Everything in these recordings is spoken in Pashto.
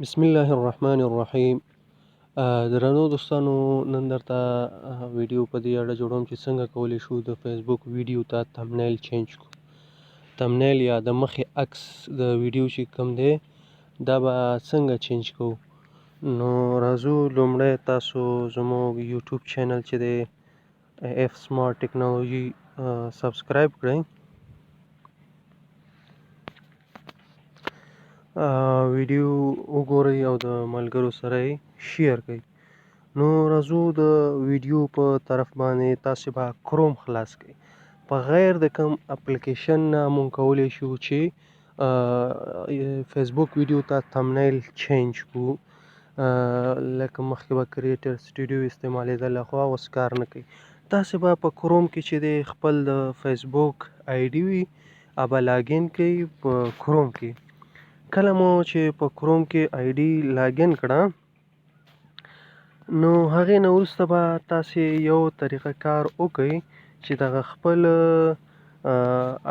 بسم الله الرحمن الرحیم. درنو دوستانو، نن درته ویډیو په دې اړه جوړوم چې څنګه کولی شو د فیسبوک ویډیو ته تمنیل چینج کړو. تمنیل یا د مخې عکس د ویډیو چې کوم دی دا به څنګه چینج کوو. نو راځو لومړی تاسو زموږ یوټیوب چینل چې دی اف سمارټ ټیکنالوژي سبسکرایب کړئ. ویډیو وګورئ او د ملګرو سره یې شیر کړئ. نو راځو د ویډیو په طرف باندې تاسو به کروم خلاص کړئ. په غیر د کوم اپلیکیشن نه مونږ کولی شو چې فیسبوک ویډیو ته تمنیل چینج کړو. لکه مخکې به کریټر سټوډیو استعمالیدل، خو اوس کار نه کوي. تاسو به په کروم کې چې دی خپل د فیسبوک آی ډي وي هغه لاګین کړئ په کروم کې. کله مو چې په کروم کې آی ډي لاګین کړه نو هغې نه وروسته به تاسې یو طریقه کار وکړئ چې دغه خپل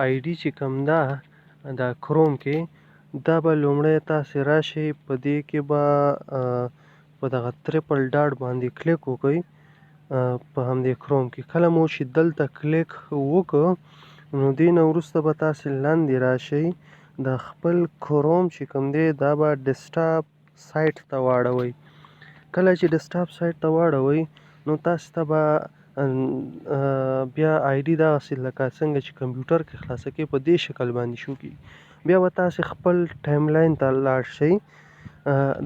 آی ډي چې کوم ده د کروم کې دا به لومړی تاسې راشئ، په دې کې به په دغه تریپل ډاټ باندې کلیک وکړئ په همدې کروم کې. کله مو چې دلته کلیک وکړ نو دې نه وروسته به تاسې لاندې راشئ، د خپل کروم چې کوم دی دا به ډیسکټاپ سایټ ته واړوئ. کله چې ډیسکټاپ سایټ ته واړوئ نو تاسو ته به بیا آی ډي دغسې لکه څنګه چې کمپیوټر کې خلاصه کوي په دې شکل باندې شو کېږي. بیا به تاسې خپل ټایم لاین ته لاړ شئ،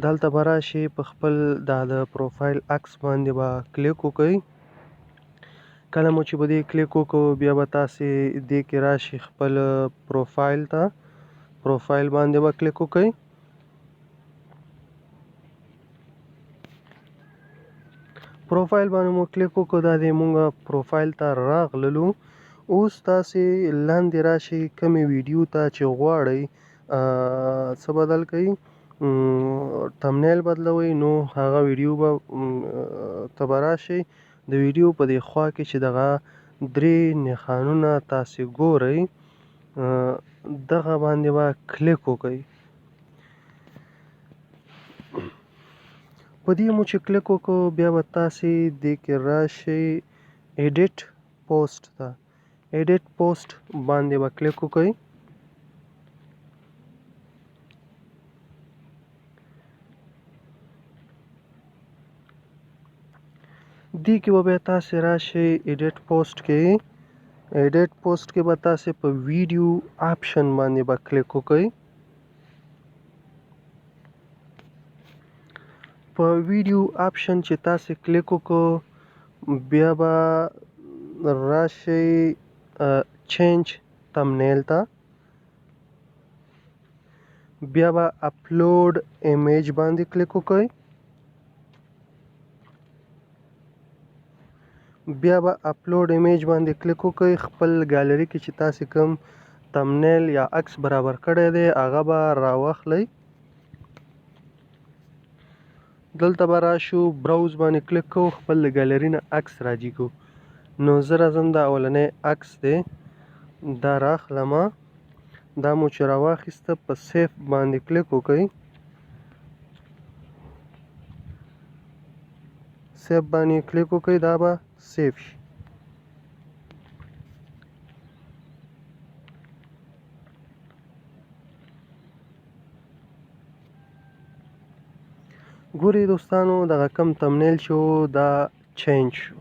دلته به راشئ، په خپل د پروفایل عکس باندې به کلیک وکړئ. کله مو چې په دې کلیک وکړو بیا به تاسې دې کې راشئ، خپل پروفایل ته پروفایل باندې به کلیک وکړئ. پروفایل باندې مو کلیک وکړو، دا دی مونږ پروفایل ته راغللو. اوس تاسې لاندې راشئ، کومې ویډیو ته چې غواړئ څه بدل کړئ، تمنیل بدلوئ، نو هغه ویډیو به ته به راشئ. د ویډیو په دې خوا کې چې دغه درې نښانونه تاسې ګورئ دغه باندې به کلیک وکړئ. په دې مو چې کلیک وکړو بیا به تاسې دې کې راشئ ایډیټ پوسټ ته. ایډیټ پوسټ باندې به کلیک وکړئ. دې کې به بیا تاسې راشئ ایډیټ پوسټ کې. ایډیټ پوسټ کې به تاسې په ویډیو آپشن باندې به کلیک وکړئ. په ویډیو آپشن چې تاسې کلیک وکړو بیا به راشئ چینج تمنیل ته. بیا به اپلوډ ایمیج باندې کلیک وکړئ. بیا به اپلوډ ایمیج باندې کلیک وکړئ. خپل ګالري کې چې تاسې کوم تمنیل یا عکس برابر کړی دی هغه به راواخلئ. دلته به راشو براوز باندې کلیک کوو، خپل د ګالري نه عکس راجي کوو. نو زه راځم دا اولنی عکس دی دا رااخلمه. دا مو چې راواخیسته په سیف باندې کلیک وکړئ. سیف باندې کلیک وکړئ، دا به سیف شي. ګورئ دوستانو دغه کم تمنیل چې و دا چینج شو.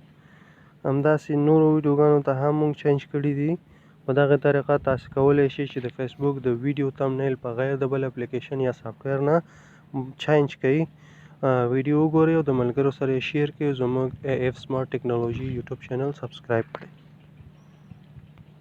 همداسې نورو ویډیوګانو ته هم مونږ چینج کړي دي. په دغه طریقه تاسو کولی شئ چې د فیسبوک د ویډیو تمنیل په غیر د بل اپلیکیشن یا سافټویر نه چینج کړئ. ویډیو وګورئ او د ملګرو سره یې شیر کړئ. زموږ اف سمارټ ټیکنالوژي یوټیوب چینل سبسکرایب کړئ.